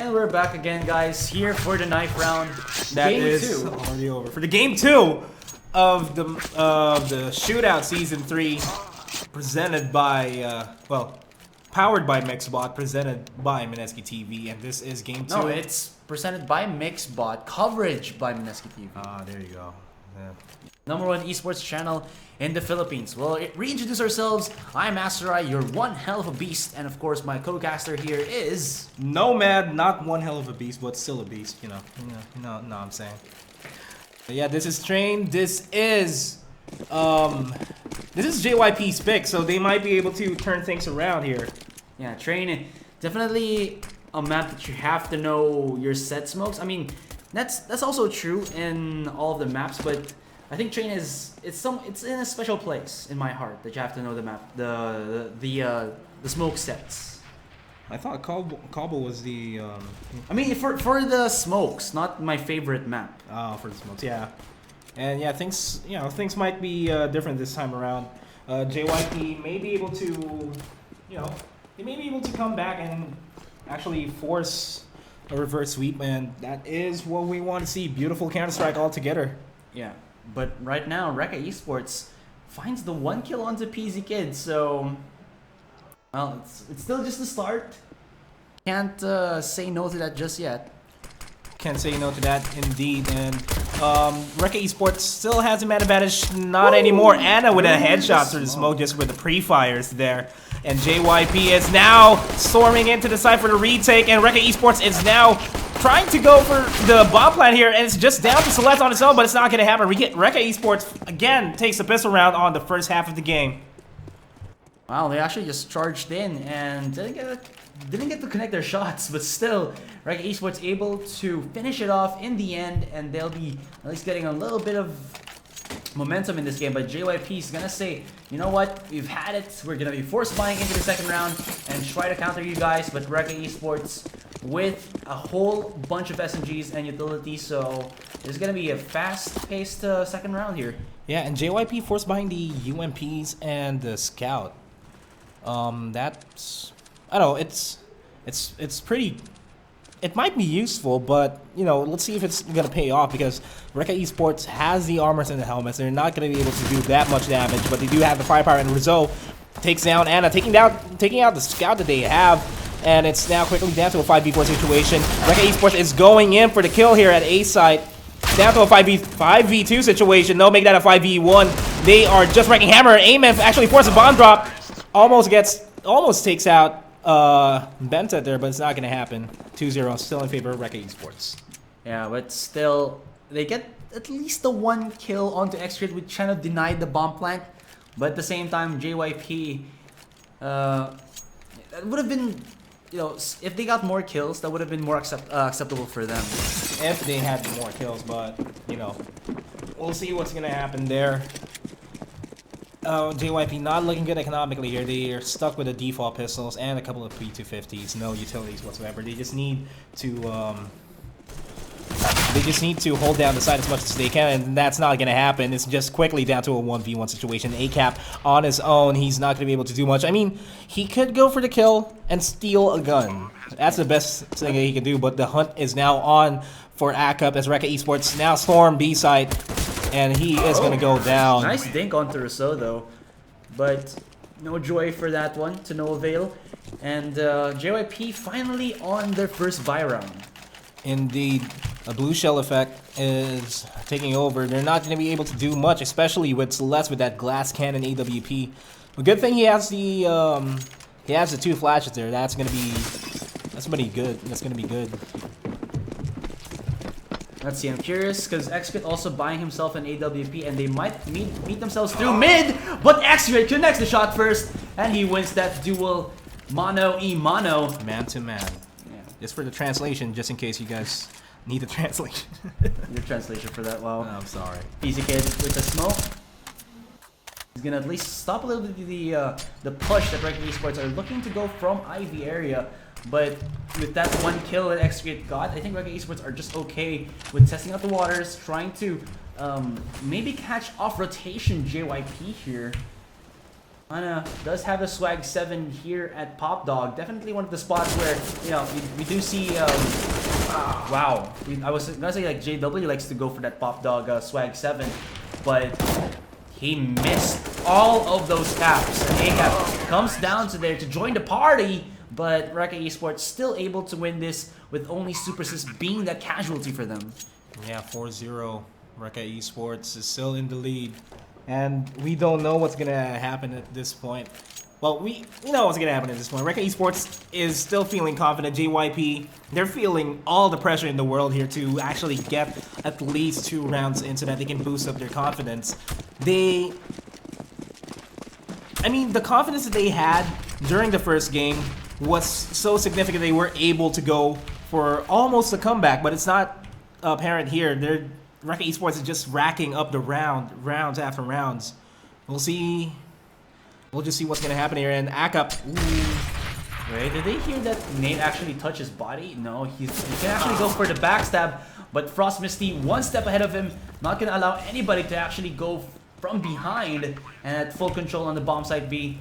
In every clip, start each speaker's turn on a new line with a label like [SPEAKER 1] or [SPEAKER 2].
[SPEAKER 1] And we're back again, guys, here for the knife round.
[SPEAKER 2] That
[SPEAKER 1] game
[SPEAKER 2] is
[SPEAKER 1] 2.
[SPEAKER 2] already over. For the game 2 of the Shootout Season 3, presented by, powered by Mixbot, presented by Mineski TV, and this is game 2.
[SPEAKER 1] No, it's presented by Mixbot, coverage by Mineski TV.
[SPEAKER 2] Ah, there you go. Yeah.
[SPEAKER 1] #1 esports channel in the Philippines. Well, reintroduce ourselves. I'm Masterai, you're one hell of a beast, and of course, my co-caster here is
[SPEAKER 2] Nomad, not one hell of a beast, but still a beast. You know what I'm saying. But yeah, this is Train. This is JYP's pick, so they might be able to turn things around here.
[SPEAKER 1] Yeah, Train, definitely a map that you have to know your set smokes. I mean, that's also true in all of the maps, but I think Train it's in a special place in my heart that you have to know the map, the smoke sets.
[SPEAKER 2] I thought Cobble was the.
[SPEAKER 1] I mean, for the smokes, not my favorite map.
[SPEAKER 2] Oh, for the smokes, yeah. And yeah, things might be different this time around. JYP may be able to, they may be able to come back and actually force a reverse sweep, and that is what we want to see. Beautiful Counter-Strike altogether.
[SPEAKER 1] Yeah, but right now, Recca eSports finds the 1 kill onto PZ Kid, so well, it's still just the start. Can't say no to that just yet.
[SPEAKER 2] Can't say no to that, indeed. And Recca eSports still has a man advantage. Not anymore. Anna with a headshot through the smoke, just with the pre-fires there. And JYP is now storming into the side for the retake, and Recca eSports is now trying to go for the bomb plant here, and it's just down to Celeste on its own, but it's not going to happen. Recca eSports, again, takes the pistol round on the first half of the game.
[SPEAKER 1] Wow, they actually just charged in and didn't get to connect their shots, but still, Recca eSports able to finish it off in the end, and they'll be at least getting a little bit of momentum in this game. But JYP is gonna say, you know what, we've had it, we're gonna be force buying into the second round and try to counter you guys. But Recca eSports with a whole bunch of SMGs and utilities, so there's gonna be a fast-paced second round here.
[SPEAKER 2] Yeah, and JYP force buying the UMPs and the Scout. That's, I don't know, it's pretty. It might be useful, but let's see if it's gonna pay off, because Recca eSports has the armors and the helmets. They're not gonna be able to do that much damage, but they do have the firepower. And Rizzo takes down Anna, taking out the Scout that they have, and it's now quickly down to a 5v4 situation. Recca eSports is going in for the kill here at A site. Down to a 5v2 situation. No, make that a 5v1. They are just wrecking Hammer. Amen actually forces a bomb drop. Almost takes out Benta there, but it's not going to happen. 2-0, still in favor of Recca eSports.
[SPEAKER 1] Yeah, but still, they get at least the 1 kill onto X-Grid, which kind of denied the bomb plant. But at the same time, JYP, that would have been, if they got more kills, that would have been more acceptable for them.
[SPEAKER 2] If they had more kills, but, we'll see what's going to happen there. JYP not looking good economically here. They are stuck with the default pistols and a couple of P250s. No utilities whatsoever. They just need to hold down the side as much as they can, and that's not going to happen. It's just quickly down to a 1v1 situation. ACAP on his own, he's not going to be able to do much. I mean, he could go for the kill and steal a gun. That's the best thing that he can do, but the hunt is now on for ACAP as Recca eSports now storm B side. And he is going to go down.
[SPEAKER 1] Nice dink onto Rousseau, though. But no joy for that one, to no avail. And JYP finally on their first buy round.
[SPEAKER 2] Indeed. A blue shell effect is taking over. They're not going to be able to do much, especially with Celeste with that glass cannon AWP. A good thing he has the 2 flashes there. That's going to be good. That's going to be good.
[SPEAKER 1] Let's see, I'm curious, because X-Grid also buying himself an AWP, and they might meet themselves through mid, but X-Grid connects the shot first, and he wins that duel mano-e-mano.
[SPEAKER 2] Man-to-man.
[SPEAKER 1] Yeah.
[SPEAKER 2] Just for the translation, just in case you guys need the translation.
[SPEAKER 1] Your translation for that, wow.
[SPEAKER 2] No, I'm sorry.
[SPEAKER 1] PZ Kid with the smoke. He's gonna at least stop a little bit the push that Recca eSports are looking to go from Ivy area. But with that 1 kill that X-Grid got, I think Recca eSports are just okay with testing out the waters, trying to maybe catch off rotation JYP here. Ana does have a swag 7 here at Pop Dog. Definitely one of the spots where, you know, we do see, wow. I was gonna say like JW likes to go for that Pop Dog swag 7, but he missed all of those caps. And A-Cap comes down to there to join the party, but Recca eSports still able to win this with only Supersys being that casualty for them.
[SPEAKER 2] Yeah, 4-0. Recca eSports is still in the lead. And we don't know what's going to happen at this point. Well, we know what's going to happen at this point. Recca eSports is still feeling confident. JYP, they're feeling all the pressure in the world here to actually get at least 2 rounds in so that they can boost up their confidence. I mean, the confidence that they had during the first game was so significant they were able to go for almost a comeback, but it's not apparent here. Recca eSports is just racking up the rounds after rounds. We'll see. We'll just see what's gonna happen here. And Akap.
[SPEAKER 1] Wait, did they hear that Nate actually touch his body? No, he can actually go for the backstab, but Frost Misty 1 step ahead of him, not gonna allow anybody to actually go from behind. And at full control on the bomb site B,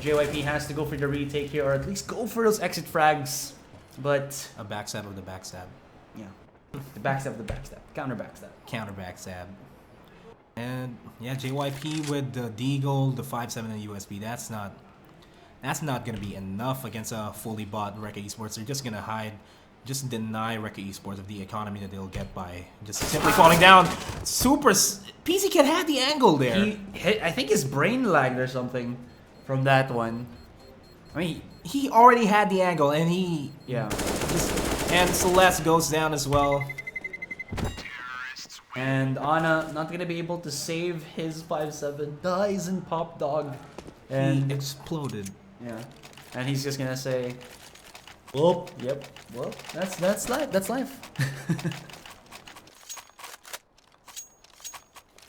[SPEAKER 1] JYP has to go for the retake here, or at least go for those exit frags. But
[SPEAKER 2] a backstab of the backstab.
[SPEAKER 1] Yeah. The backstab of the backstab. Counter backstab.
[SPEAKER 2] Counter backstab. And yeah, JYP with the Deagle, the 5-7 and USB. That's not gonna be enough against a fully bought Recca eSports. They're just gonna hide, just deny Recca eSports of the economy that they'll get by just simply falling down. PC Kid had the angle there.
[SPEAKER 1] I think his brain lagged or something from that one. I mean,
[SPEAKER 2] he already had the angle, and and Celeste goes down as well.
[SPEAKER 1] And Ana not gonna be able to save his 5-7. Dies in Pop Dog. And
[SPEAKER 2] he exploded.
[SPEAKER 1] Yeah. And he's just gonna say, "Whoop, yep, well, that's life. That's life."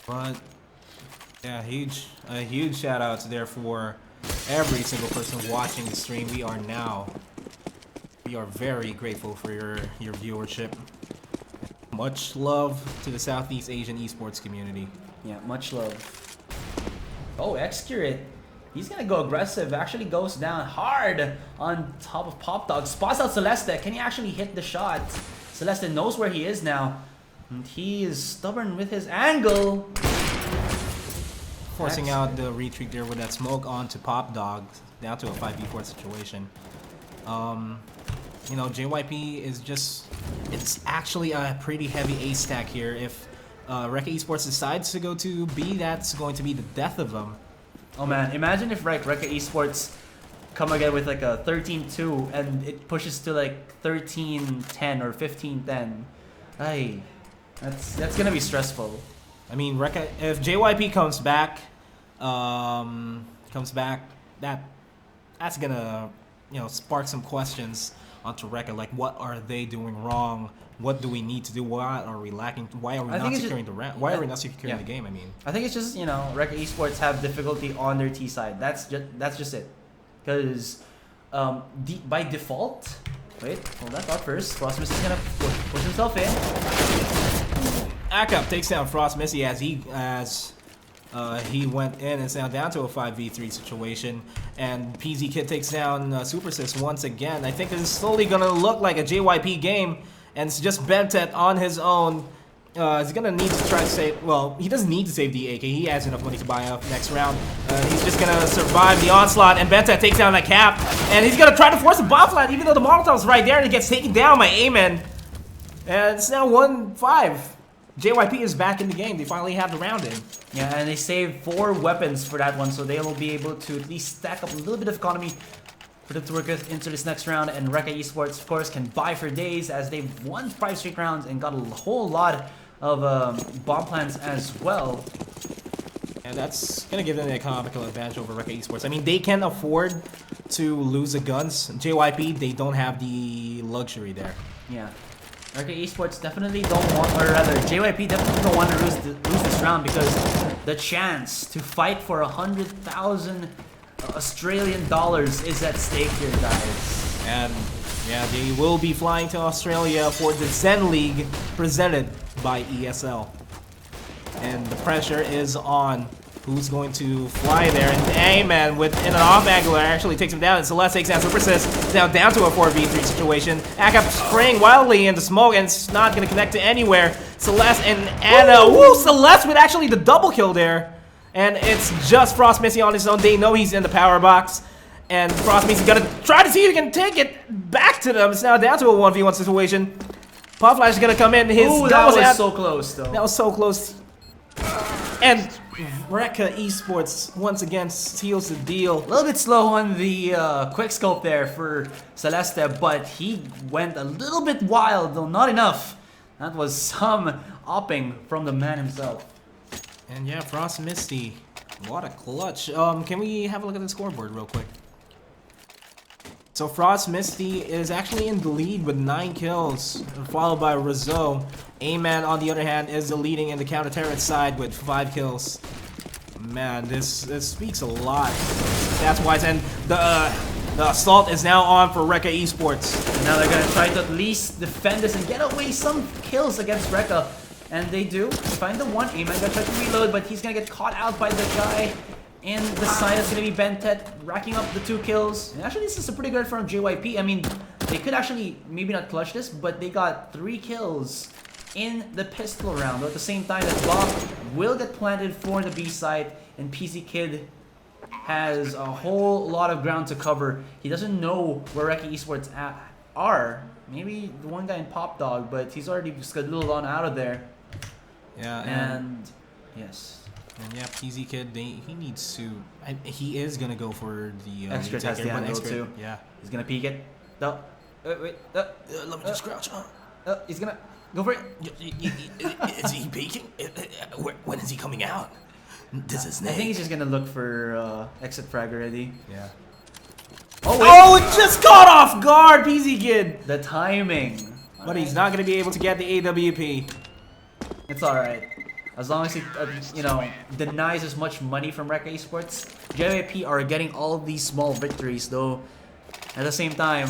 [SPEAKER 2] But yeah, a huge shout out there for every single person watching the stream. We are very grateful for your viewership. Much love to the Southeast Asian esports community.
[SPEAKER 1] Yeah, much love. Oh, X-Curate. He's gonna go aggressive. Actually goes down hard on top of Pop Dog. Spots out Celeste. Can he actually hit the shot? Celeste knows where he is now. And he is stubborn with his angle.
[SPEAKER 2] Forcing out the retreat there with that smoke onto Pop Dog. Down to a 5v4 situation. You know, JYP is it's actually a pretty heavy ace stack here. If Recca eSports decides to go to B, that's going to be the death of them.
[SPEAKER 1] Oh man, imagine if Recca eSports come again with like a 13-2 and it pushes to like 13-10 or 15-10. Ay, that's gonna be stressful.
[SPEAKER 2] I mean, Recca, if JYP comes back, that's gonna, you know, spark some questions onto Recca, like what are they doing wrong? What do we need to do? What are we lacking? Why are we not securing the round? Why are we not securing the game? I mean,
[SPEAKER 1] I think it's just, you know, Recca eSports have difficulty on their T side. That's just it. Because by default, wait, hold that thought first. Frost Missy is gonna push himself in.
[SPEAKER 2] Akap takes down Frost Missy as he went in. It's now down to a 5v3 situation, and PZ Kid takes down Supersys once again. I think this is slowly gonna look like a JYP game, and it's just Bentet on his own. He's gonna need to try to save. Well, he doesn't need to save the AK. He has enough money to buy up next round. He's just gonna survive the onslaught, and Bentet takes down that cap, and he's gonna try to force a bomb flat, even though the Molotov's right there, and he gets taken down by Amen. And it's now 1-5. JYP is back in the game. They finally have the round in.
[SPEAKER 1] Yeah, and they saved 4 weapons for that one, so they will be able to at least stack up a little bit of economy for them to work into this next round. And Recca eSports, of course, can buy for days as they've won 5 straight rounds and got a whole lot of bomb plans as well.
[SPEAKER 2] And that's going to give them the economical advantage over Recca eSports. I mean, they can afford to lose the guns. JYP, they don't have the luxury there.
[SPEAKER 1] Yeah. Recca eSports definitely don't want, or rather, JYP definitely don't want to lose this round, because the chance to fight for 100,000 Australian dollars is at stake here, guys.
[SPEAKER 2] And yeah, they will be flying to Australia for the Zen League presented by ESL. And the pressure is on Who's going to fly there? And A-Man with an off angle actually takes him down. And Celeste takes down Super Sis. Now down to a 4v3 situation. Akka spraying wildly into smoke, and it's not going to connect to anywhere. Celeste and Anna. Woo! Celeste with actually the double kill there. And it's just Frost Missy on his own. They know he's in the power box. And Frost Missy's going to try to see if he can take it back to them. It's now down to a 1v1 situation. Pop Flash is going to come in.
[SPEAKER 1] Ooh, that was so close, though.
[SPEAKER 2] That was so close. And Recca eSports once again seals the deal.
[SPEAKER 1] A little bit slow on the quick scope there for Celeste, but he went a little bit wild, though not enough. That was some opping from the man himself.
[SPEAKER 2] And yeah, Frost Misty, what a clutch. Can we have a look at the scoreboard real quick? So Frost Misty is actually in the lead with 9 kills, followed by Rizzo. A-Man, on the other hand, is the leading in the counter-terrorist side with 5 kills. Man, this speaks a lot. That's why, and the assault is now on for Recca eSports.
[SPEAKER 1] Now they're gonna try to at least defend this and get away some kills against Recca. And they do. Find the one. A-Man gonna try to reload, but he's gonna get caught out by the guy in the side. That's gonna be Bentet, racking up the 2 kills. And actually, this is a pretty good from JYP. I mean, they could actually maybe not clutch this, but they got 3 kills in the pistol round. But at the same time, that bomb will get planted for the B side, and PC Kid has a whole lot of ground to cover. He doesn't know where Recca eSports are. Maybe the one guy in Pop Dog, but he's already scheduled on out of there.
[SPEAKER 2] Yeah,
[SPEAKER 1] and yes.
[SPEAKER 2] And yeah, PZ Kid, he needs to. He is gonna go for the
[SPEAKER 1] Extra has the angle too.
[SPEAKER 2] Yeah,
[SPEAKER 1] he's gonna peek it. No, wait.
[SPEAKER 2] Let me just crouch.
[SPEAKER 1] He's gonna go for it.
[SPEAKER 2] Is he peeking? When is he coming out? This is
[SPEAKER 1] I think he's just gonna look for exit frag already.
[SPEAKER 2] Yeah.
[SPEAKER 1] Oh,
[SPEAKER 2] it just caught off guard, PZ Kid.
[SPEAKER 1] The timing.
[SPEAKER 2] But he's not gonna be able to get the AWP.
[SPEAKER 1] It's all right. As long as he, denies as much money from Recca eSports, JYP are getting all of these small victories, though. At the same time,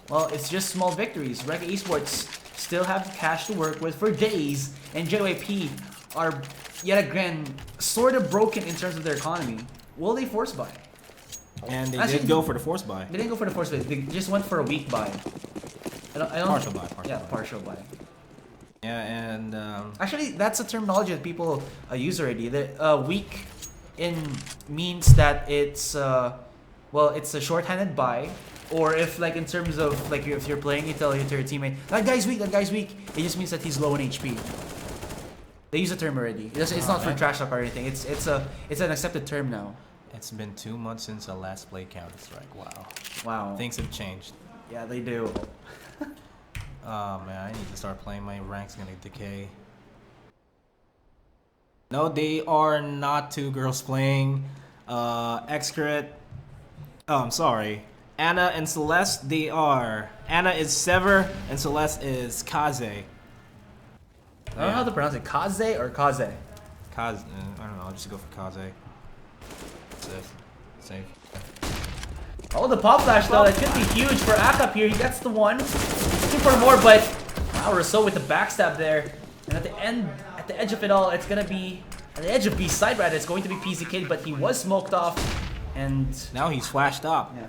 [SPEAKER 1] well, it's just small victories. Recca eSports still have cash to work with for days, and JYP are yet again sort of broken in terms of their economy. Will they force buy?
[SPEAKER 2] And they did go for the force buy.
[SPEAKER 1] They didn't go for the force buy. They just went for a weak buy. I don't
[SPEAKER 2] partial buy.
[SPEAKER 1] Partial buy.
[SPEAKER 2] Yeah, and
[SPEAKER 1] actually, that's a terminology that people use already. The weak means that it's well, it's a short-handed buy, or if like in terms of like if you're playing, you tell your teammate that guy's weak. It just means that he's low in HP. They use the term already. It's not for trash talk or anything. It's an accepted term now.
[SPEAKER 2] It's been 2 months since I last played Counter-Strike.
[SPEAKER 1] Wow.
[SPEAKER 2] Things have changed.
[SPEAKER 1] Yeah, they do.
[SPEAKER 2] Oh man, I need to start playing. My rank's gonna decay. No, they are not 2 girls playing. Excret. Oh, I'm sorry. Anna and Celeste, they are. Anna is Sever and Celeste is Kaze.
[SPEAKER 1] I don't know how to pronounce it. Kaze or Kaze?
[SPEAKER 2] Kaze. I don't know. I'll just go for Kaze. Safe.
[SPEAKER 1] Oh, the pop flash though. That could be huge for Akap here. He gets the 1. Looking for more, but wow, Rousseau with the backstab there. And at the end, at the edge of it all, it's gonna be at the edge of B side rather. It's going to be PC Kid, but he was smoked off, and
[SPEAKER 2] now he's flashed up.
[SPEAKER 1] Yeah.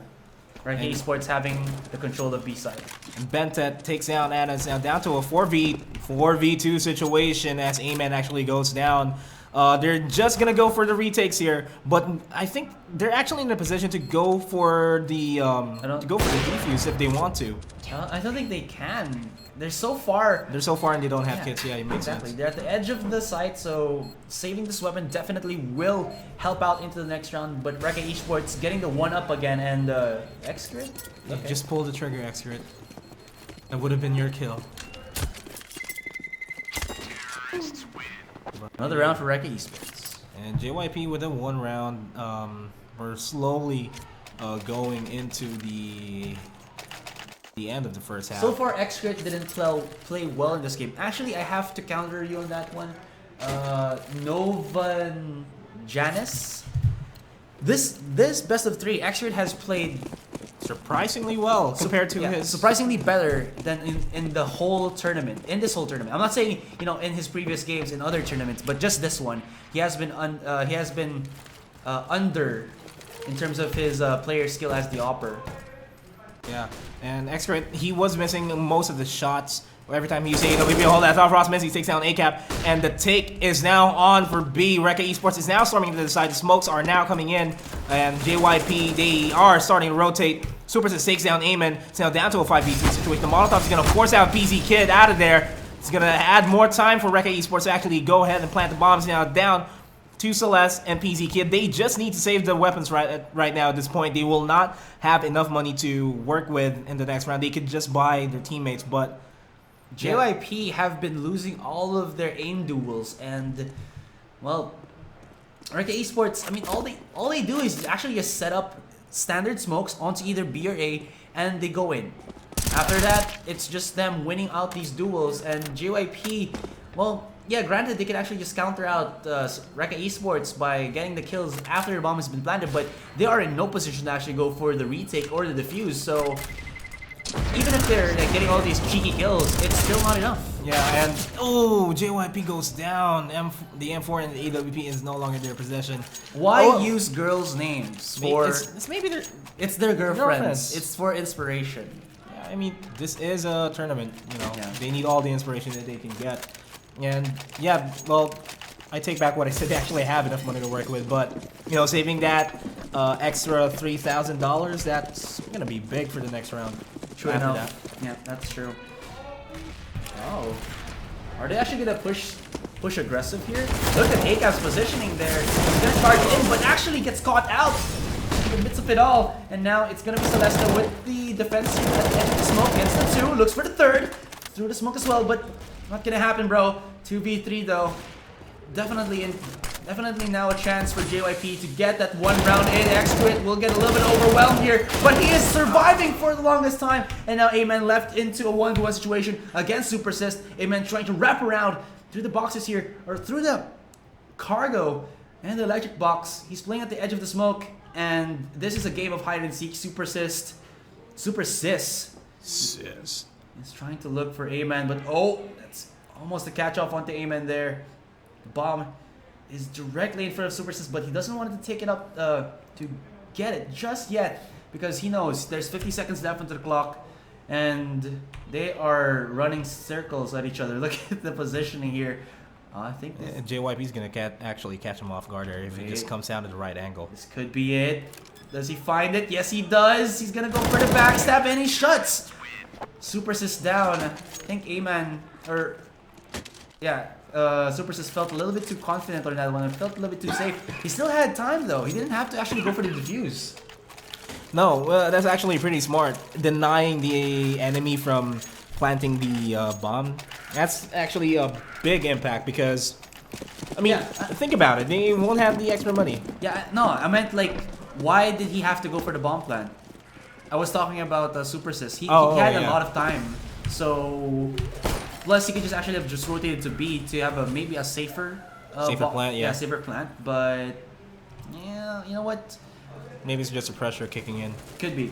[SPEAKER 1] Recca eSports having the control of B side.
[SPEAKER 2] And Bentet takes down Anna. It's now down to a 4v2 situation as A-Man actually goes down. They're just gonna go for the retakes here, but I think they're actually in a position to go for the defuse if they want to.
[SPEAKER 1] I don't think they can. They're so far.
[SPEAKER 2] They're so far and they don't have kits. Yeah, it makes
[SPEAKER 1] exactly.
[SPEAKER 2] sense.
[SPEAKER 1] They're at the edge of the site, so saving this weapon definitely will help out into the next round. But Recca eSports getting the 1-up again, and Excret?
[SPEAKER 2] Okay. Just pull the trigger, Excret. That would have been your kill.
[SPEAKER 1] Another round for Recca eSports.
[SPEAKER 2] And JYP with a 1 round. We're slowly going into the end of the first half.
[SPEAKER 1] So far, Excret didn't play well in this game. Actually, I have to counter you on that one. Novan Janice. This best of 3, Excret has played
[SPEAKER 2] surprisingly well compared to his.
[SPEAKER 1] Surprisingly better than in the whole tournament. In this whole tournament, I'm not saying in his previous games in other tournaments, but just this one, he has been under in terms of his player skill as the opper.
[SPEAKER 2] Yeah, and X-Crit, he was missing most of the shots. Every time he used AWP, hold that thought Frost miss, he takes down ACAP, and the take is now on for B. Recca Esports is now storming to the side. The smokes are now coming in, and JYP, they are starting to rotate. Supersys takes down Amen. It's now down to a 5v3 situation. The Molotov is going to force out PZ Kid out of there. It's going to add more time for Recca Esports to actually go ahead and plant the bombs. Now down to Celeste and PZ Kid. They just need to save the weapons right now at this point. They will not have enough money to work with in the next round. They could just buy their teammates, but
[SPEAKER 1] JYP have been losing all of their aim duels, and well, Recca Esports, I mean, all they do is actually just set up standard smokes onto either B or A, and they go in. After that, it's just them winning out these duels, and JYP, well, yeah, granted, they can actually just counter out Recca Esports by getting the kills after the bomb has been planted, but they are in no position to actually go for the retake or the defuse, so even if they're getting all these cheeky kills, it's still not enough.
[SPEAKER 2] Yeah, and JYP goes down. The M4 and the AWP is no longer their possession.
[SPEAKER 1] Why use girls' names for?
[SPEAKER 2] It's maybe
[SPEAKER 1] it's their girlfriends. It's for inspiration.
[SPEAKER 2] Yeah, I mean, this is a tournament. They need all the inspiration that they can get. And yeah, well, I take back what I said. They actually have enough money to work with, but saving that extra $3,000, that's gonna be big for the next round.
[SPEAKER 1] True enough. Yeah, that's true. Oh, are they actually gonna push aggressive here? Look at ACAP's positioning there. He's gonna charge in, but actually gets caught out in the midst of it all. And now it's gonna be Celeste with the defense at the edge of the smoke. Gets the 2, looks for the 3rd. Through the smoke as well, but not gonna happen, bro. 2v3 though. Definitely now a chance for JYP to get that one round in. X-Crit will get a little bit overwhelmed here, but he is surviving for the longest time. And now Amen left into a 1v1 situation against Supersys. Amen trying to wrap around through the boxes here, or through the cargo and the electric box. He's playing at the edge of the smoke, and this is a game of hide and seek. Supersys is trying to look for Amen, but that's almost a catch off onto Amen there. The bomb is directly in front of Supersys, but he doesn't want to take it up to get it just yet, because he knows there's 50 seconds left onto the clock, and they are running circles at each other. Look at the positioning here. I think
[SPEAKER 2] JYP's gonna actually catch him off guard if it just comes down to the right angle.
[SPEAKER 1] This could be it. Does he find it? Yes, he does. He's gonna go for the backstab, and he shuts Supersys down. I think Amen, or yeah, Supersys felt a little bit too confident on that one. Felt a little bit too safe. He still had time though. He didn't have to actually go for the defuse.
[SPEAKER 2] No, that's actually pretty smart. Denying the enemy from planting the bomb. That's actually a big impact because, I mean, think about it. They won't have the extra money.
[SPEAKER 1] Yeah, no, I meant like, why did he have to go for the bomb plant? I was talking about Supersys. He had a lot of time. So, plus he could just actually have just rotated to B to have maybe a safer
[SPEAKER 2] plant, yeah.
[SPEAKER 1] Safer plant. But yeah, you know what?
[SPEAKER 2] Maybe it's just a pressure kicking in.
[SPEAKER 1] Could be.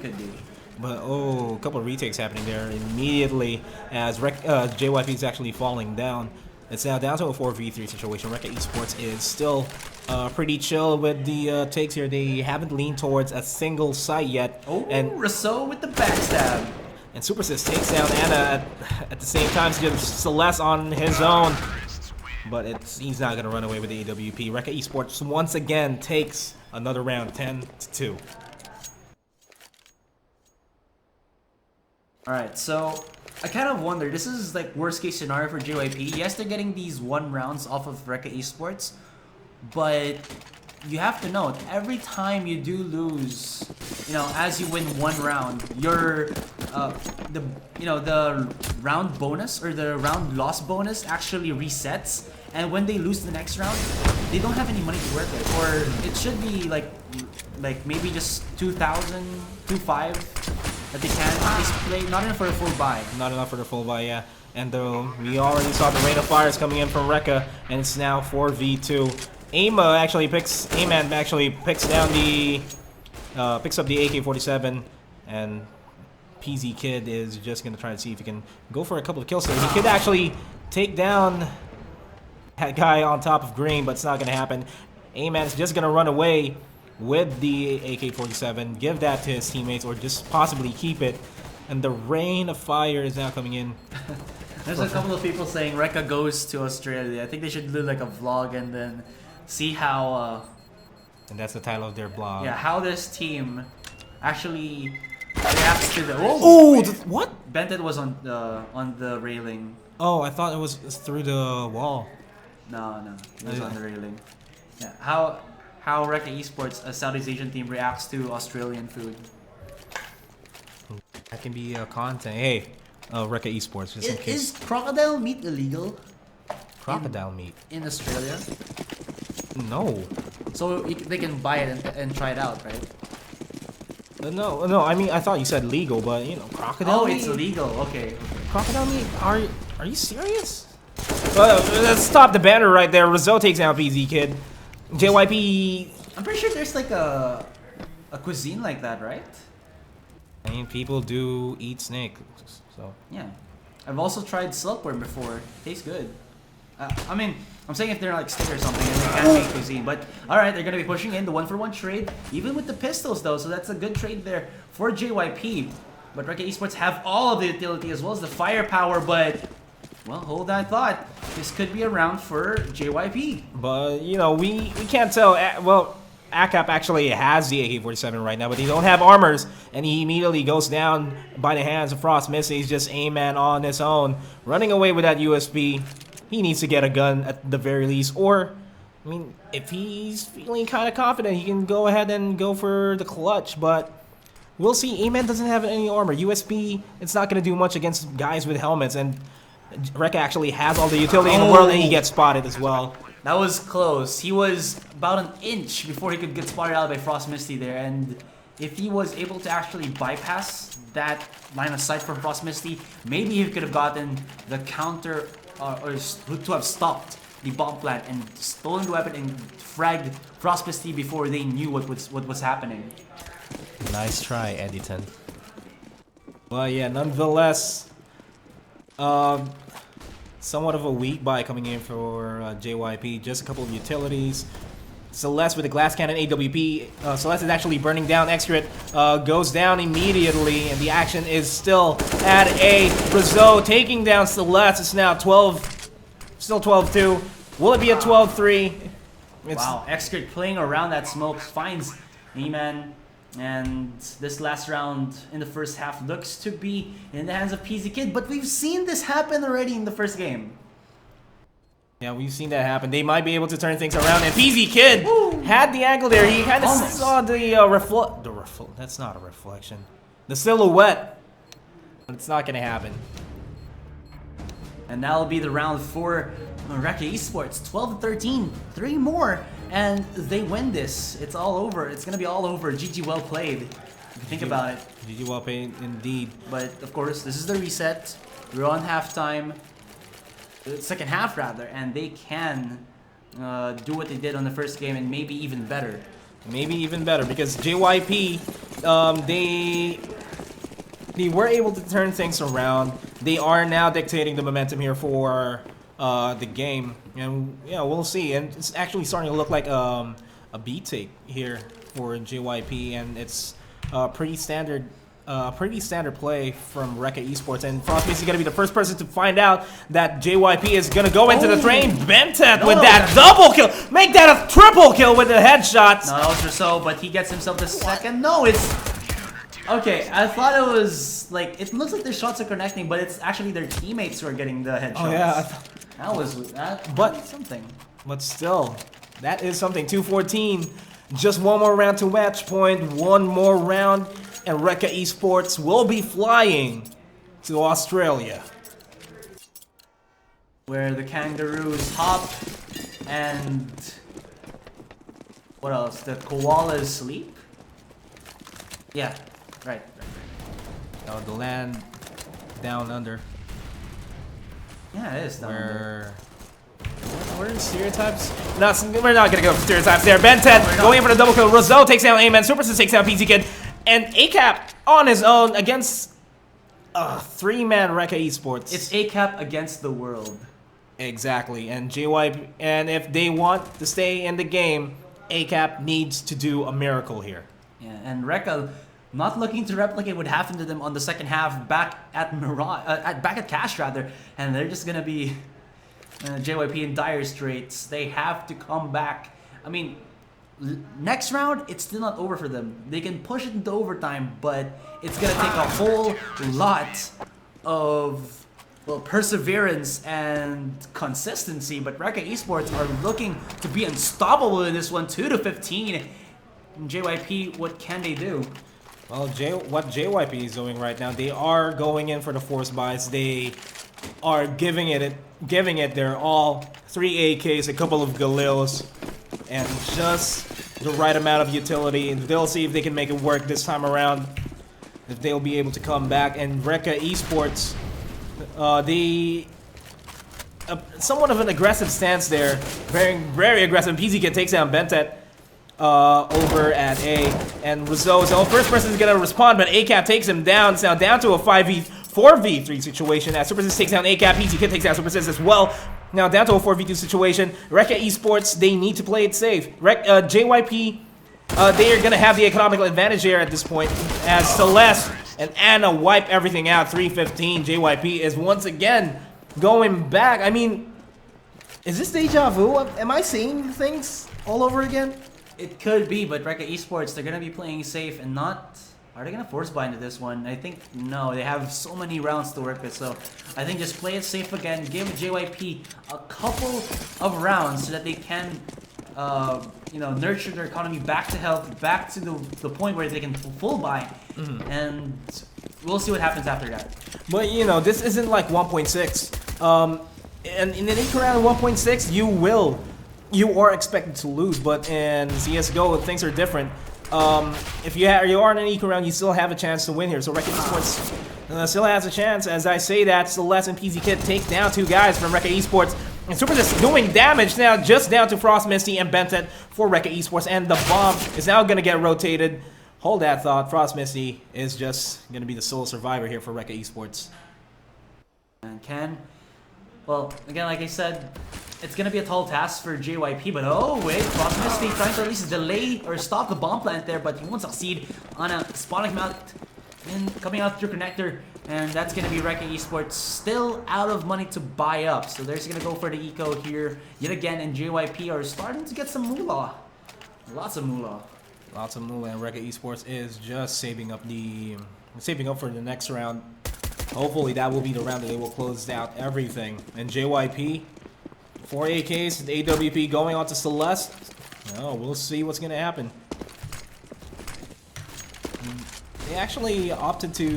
[SPEAKER 2] But a couple of retakes happening there immediately as JYP is actually falling down. It's now down to a 4v3 situation. Recca Esports is still pretty chill with the takes here. They haven't leaned towards a single site yet.
[SPEAKER 1] And Rousseau with the backstab.
[SPEAKER 2] And Supersys takes down Anna at the same time. So Celeste on his own. But he's not going to run away with the AWP. Recca Esports once again takes another round, 10-2.
[SPEAKER 1] Alright, so I kind of wonder, this is like worst case scenario for JYP. Yes, they're getting these 1 rounds off of Recca Esports, but you have to note, every time you do lose, as you win 1 round, your the round bonus or the round loss bonus actually resets, and when they lose the next round, they don't have any money to work with, or it should be like maybe just 2,000, 2,500 that they can at least play. Not enough for a full buy.
[SPEAKER 2] Not enough for the full buy, yeah. And we already saw the rain of fires coming in from Recca, and it's now 4v2. Amen actually picks down the picks up the AK-47, and PZ Kid is just gonna try to see if he can go for a couple of kills. So he could actually take down that guy on top of green, but it's not gonna happen. A-Man is just gonna run away with the AK-47, give that to his teammates, or just possibly keep it. And the rain of fire is now coming in.
[SPEAKER 1] There's a couple of people saying Recca goes to Australia. I think they should do like a vlog and then see how.
[SPEAKER 2] And that's the title of their blog.
[SPEAKER 1] Yeah, how this team actually reacts to the.
[SPEAKER 2] Oh, what?
[SPEAKER 1] Bented was on the railing.
[SPEAKER 2] Oh, I thought it was through the wall.
[SPEAKER 1] No, it was on the railing. Yeah, how Recca eSports, a Southeast Asian team, reacts to Australian food.
[SPEAKER 2] That can be content. Hey, Recca eSports, just in case.
[SPEAKER 1] Is crocodile meat illegal?
[SPEAKER 2] Crocodile meat
[SPEAKER 1] In Australia?
[SPEAKER 2] No.
[SPEAKER 1] So they can buy it and try it out, right?
[SPEAKER 2] No. I mean, I thought you said legal, but you know, crocodile meat.
[SPEAKER 1] Oh, it's illegal. Okay.
[SPEAKER 2] Crocodile meat? Are you serious? Let's stop the banner right there. Rizzo takes out PZ Kid. JYP.
[SPEAKER 1] I'm pretty sure there's like a cuisine like that, right?
[SPEAKER 2] I mean, people do eat snake, so.
[SPEAKER 1] Yeah. I've also tried silkworm before. Tastes good. I mean, I'm saying if they're like steak or something and they can't make cuisine, but alright, they're gonna be pushing in the 1-for-1 trade, even with the pistols though, so that's a good trade there for JYP. But Recca eSports have all of the utility as well as the firepower, but well, hold that thought. This could be a round for JYP.
[SPEAKER 2] But you know, we can't tell. Well, ACAP actually has the AK-47 right now, but he don't have armors, and he immediately goes down by the hands of Frost Misty. He's just A-Man on his own, running away with that USB. He needs to get a gun at the very least, or, I mean, if he's feeling kind of confident, he can go ahead and go for the clutch, but we'll see. A-Man doesn't have any armor. USB, it's not going to do much against guys with helmets, and Recca actually has all the utility in the world, and he gets spotted as well.
[SPEAKER 1] That was close. He was about an inch before he could get spotted out by Frost Misty there, and if he was able to actually bypass that line of sight from Frost Misty, maybe he could have gotten the counter or to have stopped the bomb plant and stolen the weapon and fragged Frost Misty before they knew what was happening.
[SPEAKER 2] Nice try, Editon. Well, yeah, nonetheless, somewhat of a weak buy coming in for JYP. Just a couple of utilities. Celeste with the glass cannon AWP. Celeste is actually burning down. Excret goes down immediately, and the action is still at A. Rizzo taking down Celeste. It's now 12, still 12-2. Will it be a 12-3?
[SPEAKER 1] Wow, Excret playing around that smoke finds E-Man. And this last round in the first half looks to be in the hands of PZ Kid, but we've seen this happen already in the first game.
[SPEAKER 2] Yeah, we've seen that happen. They might be able to turn things around, and PZ Kid had the angle there. He kind of saw the that's not a reflection. The silhouette. But it's not going to happen.
[SPEAKER 1] And that'll be the round for Recca eSports. 12-13, 3 more. And they win this. It's all over. It's going to be all over. GG well played. If you think about it.
[SPEAKER 2] GG well played indeed.
[SPEAKER 1] But of course, this is the reset. We're on halftime. Second half rather. And they can do what they did on the first game and maybe even better.
[SPEAKER 2] Maybe even better because JYP, they were able to turn things around. They are now dictating the momentum here for the game, and yeah, we'll see. And it's actually starting to look like a B take here for JYP, and it's pretty standard play from Recca eSports. And Frost is going to be the first person to find out that JYP is going to go into the train. Bentet with that double kill, make that a triple kill with the headshot.
[SPEAKER 1] Not also so, but he gets himself the second. No, it's okay. I thought it was like it looks like their shots are connecting, but it's actually their teammates who are getting the headshots.
[SPEAKER 2] Oh yeah.
[SPEAKER 1] That was something.
[SPEAKER 2] But still, that is something. 2-14. Just one more round to match point. One more round, and Recca eSports will be flying to Australia,
[SPEAKER 1] where the kangaroos hop and what else? The koalas sleep. Yeah, right.
[SPEAKER 2] Oh, the land down under.
[SPEAKER 1] Yeah, it is down under.
[SPEAKER 2] Where are stereotypes? No, we're not gonna go for stereotypes there. Bentet going in for the double kill. Rizzo takes down A-Man. Superstar takes down PZ Kid. And ACAP on his own against a 3-man Recca eSports.
[SPEAKER 1] It's ACAP against the world.
[SPEAKER 2] Exactly. And JYP, and if they want to stay in the game, ACAP needs to do a miracle here.
[SPEAKER 1] Yeah, and Recca not looking to replicate what happened to them on the second half back at back at Cash rather, and they're just gonna be JYP in dire straits. They have to come back. I mean, next round it's still not over for them. They can push it into overtime, but it's gonna take a whole lot of perseverance and consistency. But Recca eSports are looking to be unstoppable in this one, 2-15. And JYP, what can they do?
[SPEAKER 2] Well, what JYP is doing right now, they are going in for the force buys. They are giving it their all. 3 AKs, a couple of Galeos, and just the right amount of utility. And they'll see if they can make it work this time around, if they'll be able to come back. And Recca eSports, somewhat of an aggressive stance there, very aggressive. PZK takes down Bentet over at A, and Rizzo's the first person is gonna respond, but ACAP takes him down. It's now down to a 4v3 situation as Supersys takes down ACAP, PZK takes down Supersys as well. Now down to a 4v2 situation. Recca eSports, they need to play it safe. JYP, they are gonna have the economical advantage here at this point, as Celeste and Anna wipe everything out. 3-15. JYP is once again going back. I mean, is this deja vu? Am I seeing things all over again?
[SPEAKER 1] It could be, but Recca eSports, they're going to be playing safe and not... Are they going to force buy into this one? I think no. They have so many rounds to work with, so I think just play it safe again. Give JYP a couple of rounds so that they can, nurture their economy back to health, back to the point where they can full buy, and we'll see what happens after that.
[SPEAKER 2] But this isn't like 1.6. And in an eco round 1.6, you are expected to lose, but in CSGO things are different. If you are in an eco round, you still have a chance to win here. So Recca eSports still has a chance. As I say that, Celeste and PZK take down 2 guys from Recca eSports. And Supersys doing damage now, just down to Frost Misty and Bentet for Recca eSports. And the bomb is now going to get rotated. Hold that thought. Frost Misty is just going to be the sole survivor here for Recca eSports.
[SPEAKER 1] And well, again, like I said, it's going to be a tall task for JYP, but oh wait, Frost Misty trying to at least delay or stop the bomb plant there, but he won't succeed on a spawning mount coming out through connector, and that's going to be Recca eSports still out of money to buy up. So they're just going to go for the eco here yet again, and JYP are starting to get some moolah. Lots of moolah.
[SPEAKER 2] Lots of moolah, and Recca eSports is just saving up for the next round. Hopefully that will be the round that they will close out everything. And JYP, 4 AKs, the AWP going on to Celeste. Oh, we'll see what's going to happen. They actually opted to,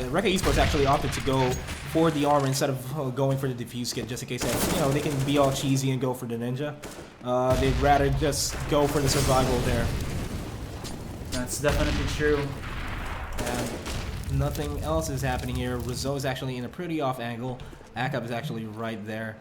[SPEAKER 2] Recca eSports actually opted to go for the armor instead of going for the defuse kit, just in case that, they can be all cheesy and go for the ninja. They'd rather just go for the survival there.
[SPEAKER 1] That's definitely true.
[SPEAKER 2] And nothing else is happening here. Rizzo is actually in a pretty off angle. Akab is actually right there.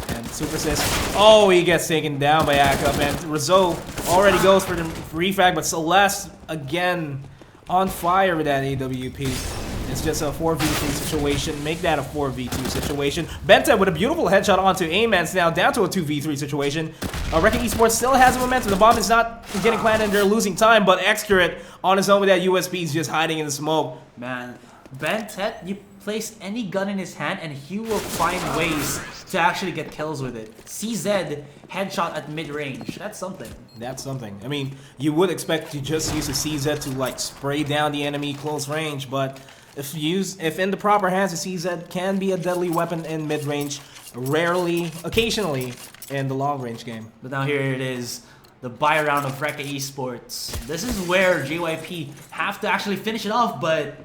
[SPEAKER 2] And Supersys, oh, he gets taken down by Akab. And Rizzo already goes for the refrag, but Celeste again on fire with that AWP. It's just a 4v3 situation. Make that a 4v2 situation. Benta with a beautiful headshot onto Amans, now down to a 2v3 situation. Recca eSports still has momentum. The bomb is not getting planted and they're losing time, but Excurate on his own with that USP is just hiding in the smoke.
[SPEAKER 1] Man, Bentet, you place any gun in his hand and he will find ways to actually get kills with it. CZ headshot at mid-range. That's something.
[SPEAKER 2] That's something. I mean, you would expect to just use a CZ to like spray down the enemy close range, but if in the proper hands, a CZ can be a deadly weapon in mid-range, rarely, occasionally in the long-range game.
[SPEAKER 1] But now here it is, the buy round of Recca eSports. This is where JYP have to actually finish it off, but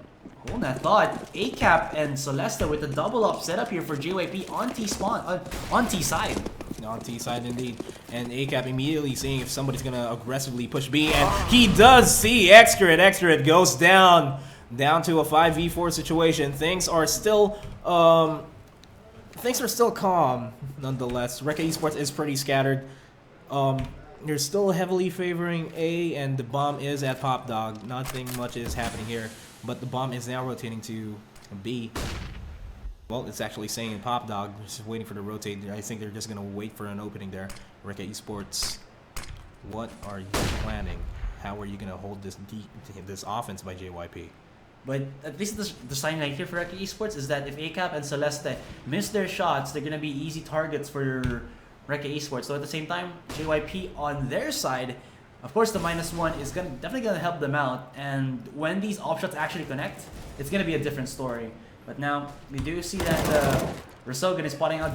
[SPEAKER 1] hold that thought. ACAP and Celeste with a double up setup here for JYP on T spawn, on T side.
[SPEAKER 2] On T side indeed. And ACAP immediately seeing if somebody's gonna aggressively push B, and he does see Excurate. Excurate goes down to a 5v4 situation. Things are still calm nonetheless. Recca eSports is pretty scattered. you're still heavily favoring A, and the bomb is at Pop Dog. Nothing much is happening here, but the bomb is now rotating to B. Well, it's actually saying Pop Dog, just waiting for the rotate. I think they're just gonna wait for an opening there. Recca eSports, what are you planning? How are you gonna hold this offense by JYP?
[SPEAKER 1] But at least the sign right here for Recca eSports is that if ACAP and Celeste miss their shots, they're gonna be easy targets for Recca eSports. So at the same time, JYP on their side, of course the -1 is definitely gonna help them out. And when these op shots actually connect, it's gonna be a different story. But now we do see that Resogan is spotting out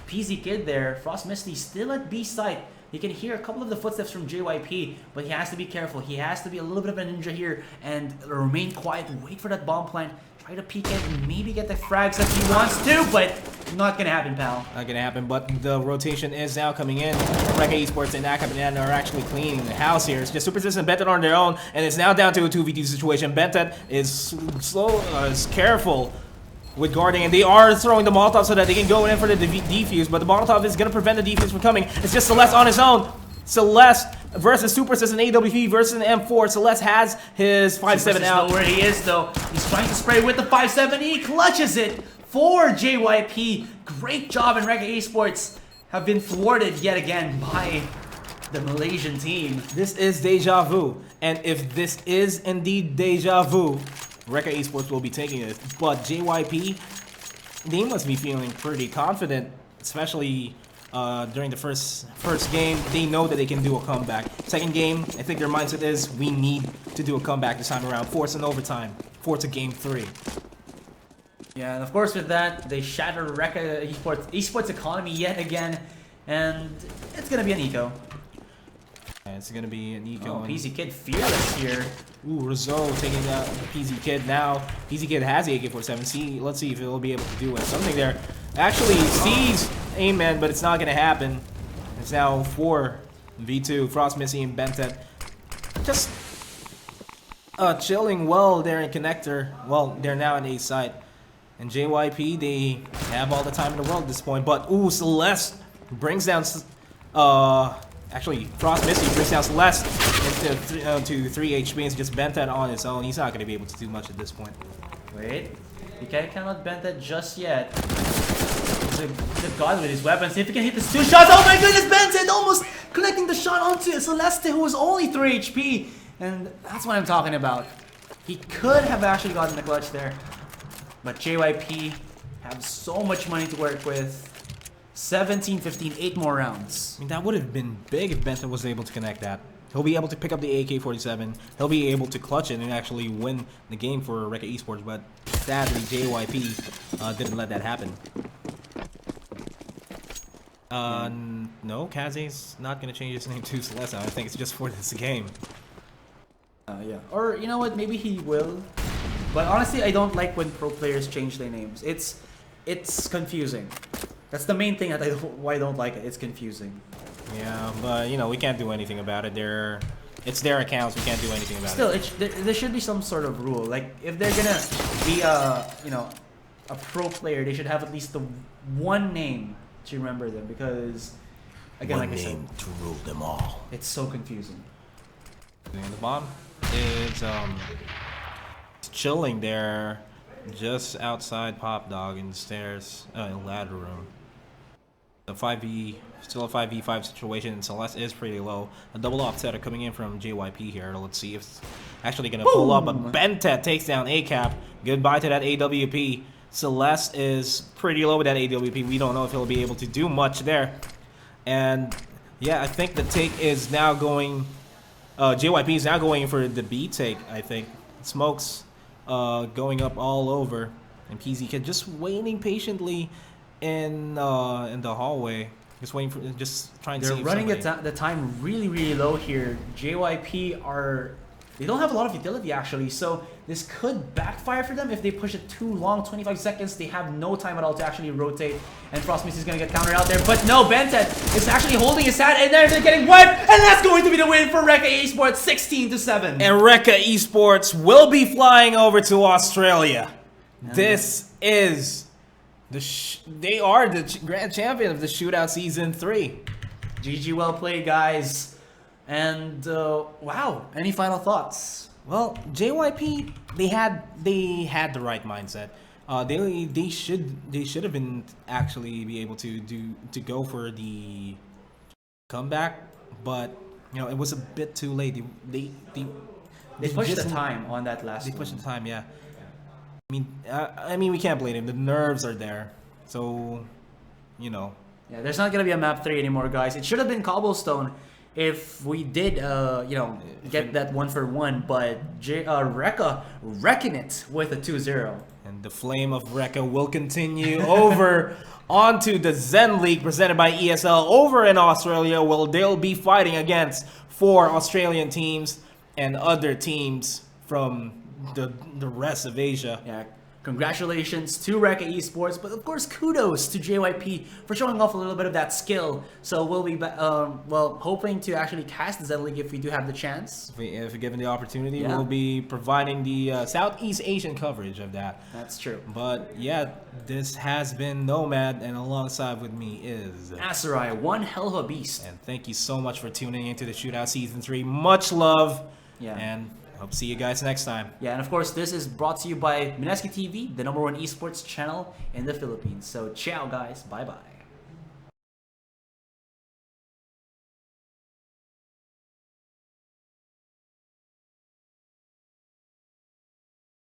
[SPEAKER 1] PZ Kid there. Frost Misty still at B site. He can hear a couple of the footsteps from JYP, but he has to be careful. He has to be a little bit of a ninja here and remain quiet, wait for that bomb plant, try to peek in and maybe get the frags that he wants to, but not gonna happen, pal.
[SPEAKER 2] Not gonna happen, but the rotation is now coming in. Recca eSports and ACAP are actually cleaning the house here. It's just Super Sis and Bentet on their own, and it's now down to a 2v2 situation. Bentet is is careful with guarding, and they are throwing the Molotov so that they can go in for the defuse, but the Molotov is going to prevent the defuse from coming. It's just Celeste on his own. Celeste versus Super Sis and AWP versus an M4. Celeste has his 5-7 out.
[SPEAKER 1] Where he is, though. He's trying to spray with the 5-7. He clutches it for JYP. Great job, and Recca eSports have been thwarted yet again by the Malaysian team.
[SPEAKER 2] This is deja vu, and if this is indeed deja vu, Recca eSports will be taking it, but JYP, they must be feeling pretty confident, especially during the first game. They know that they can do a comeback. Second game, I think their mindset is we need to do a comeback this time around. Force an overtime, force a game 3.
[SPEAKER 1] Yeah, and of course with that, they shatter Recca eSports economy yet again, and it's gonna be an eco.
[SPEAKER 2] It's gonna be an eco.
[SPEAKER 1] Oh, PZ Kid fearless here.
[SPEAKER 2] Ooh, Rizzo taking out PZ Kid now. PZ Kid has the AK-47. Let's see if he'll be able to do something there. Actually sees Amen, but it's not gonna happen. It's now 4v2. Frost Missy and Bentet just chilling well there in connector. Well, they're now in A site. And JYP, they have all the time in the world at this point. But ooh, Celeste brings down actually, Frost Misty brings down Celeste to 3 HP and just Bentet on his own. He's not going to be able to do much at this point.
[SPEAKER 1] Wait, he cannot Bentet just yet. He's a god with his weapons. See if he can hit the 2 shots. Oh my goodness, Bentet almost connecting the shot onto Celeste, who was only 3 HP. And that's what I'm talking about. He could have actually gotten the clutch there. But JYP have so much money to work with. 17, 15, 8 more rounds.
[SPEAKER 2] I mean, that would have been big if Benton was able to connect that. He'll be able to pick up the AK-47. He'll be able to clutch it and actually win the game for Recca eSports. But sadly, JYP didn't let that happen. No, Kaze's not going to change his name to Celeste. I think it's just for this game.
[SPEAKER 1] Yeah. Or, you know what, maybe he will. But honestly, I don't like when pro players change their names. It's confusing. That's the main thing that why I don't like it. It's confusing.
[SPEAKER 2] Yeah, but you know, we can't do anything about it. It's their accounts. We can't do anything about it.
[SPEAKER 1] Still, there should be some sort of rule. Like if they're gonna be a pro player, they should have at least the one name to remember them, because again,
[SPEAKER 2] one
[SPEAKER 1] like
[SPEAKER 2] name
[SPEAKER 1] I said,
[SPEAKER 2] to rule them all.
[SPEAKER 1] It's so confusing.
[SPEAKER 2] And the bomb is chilling there, just outside Pop Dog in the stairs, ladder room. Still a 5v5 situation, and Celeste is pretty low. A double offset coming in from JYP here. Let's see if it's actually going to pull up. But Bentet takes down ACAP. Goodbye to that AWP. Celeste is pretty low with that AWP. We don't know if he'll be able to do much there. And yeah, I think the take is now going... JYP is now going for the B take, I think. Smokes going up all over. And PZ Kid just waiting patiently in the hallway, just waiting for, just trying to.
[SPEAKER 1] They're running the time really low here. JYP they don't have a lot of utility actually, so this could backfire for them if they push it too long. 25 seconds, they have no time at all to actually rotate, and Frost Mist is gonna get countered out there. But no, Bentet is actually holding his hat, and they're getting wiped, and that's going to be the win for Recca eSports, 16-7.
[SPEAKER 2] And Recca eSports will be flying over to Australia. This is they are the grand champion of the Shootout Season 3.
[SPEAKER 1] GG, well played, guys. And wow, any final thoughts?
[SPEAKER 2] Well, JYP, they had the right mindset. They should have been actually be able to go for the comeback, but you know it was a bit too late.
[SPEAKER 1] They pushed the
[SPEAKER 2] just-
[SPEAKER 1] time on that last
[SPEAKER 2] They
[SPEAKER 1] one.
[SPEAKER 2] pushed the time, yeah. I mean, we can't blame him. The nerves are there, so you know.
[SPEAKER 1] Yeah, there's not gonna be a map 3 anymore, guys. It should have been cobblestone if we did, you know, get that 1-for-1. But Recca wrecking it with a 2-0.
[SPEAKER 2] And the flame of Recca will continue over onto the Zen League presented by ESL over in Australia, where they'll be fighting against 4 Australian teams and other teams from the rest of Asia.
[SPEAKER 1] Yeah, congratulations to Recca eSports, but of course kudos to JYP for showing off a little bit of that skill. So we'll be well, hoping to actually cast the Zen League if we do have the chance.
[SPEAKER 2] If we're given the opportunity,
[SPEAKER 1] Yeah.
[SPEAKER 2] we'll be providing the Southeast Asian coverage of that.
[SPEAKER 1] That's true.
[SPEAKER 2] But yeah, this has been Nomad, and alongside with me is...
[SPEAKER 1] Asarai, one hell of a beast.
[SPEAKER 2] And thank you so much for tuning into the Shootout Season 3. Much love.
[SPEAKER 1] Yeah.
[SPEAKER 2] And hope to see you guys next time.
[SPEAKER 1] Yeah, and of course this is brought to you by Mineski TV, the #1 esports channel in the Philippines. So ciao guys, bye bye.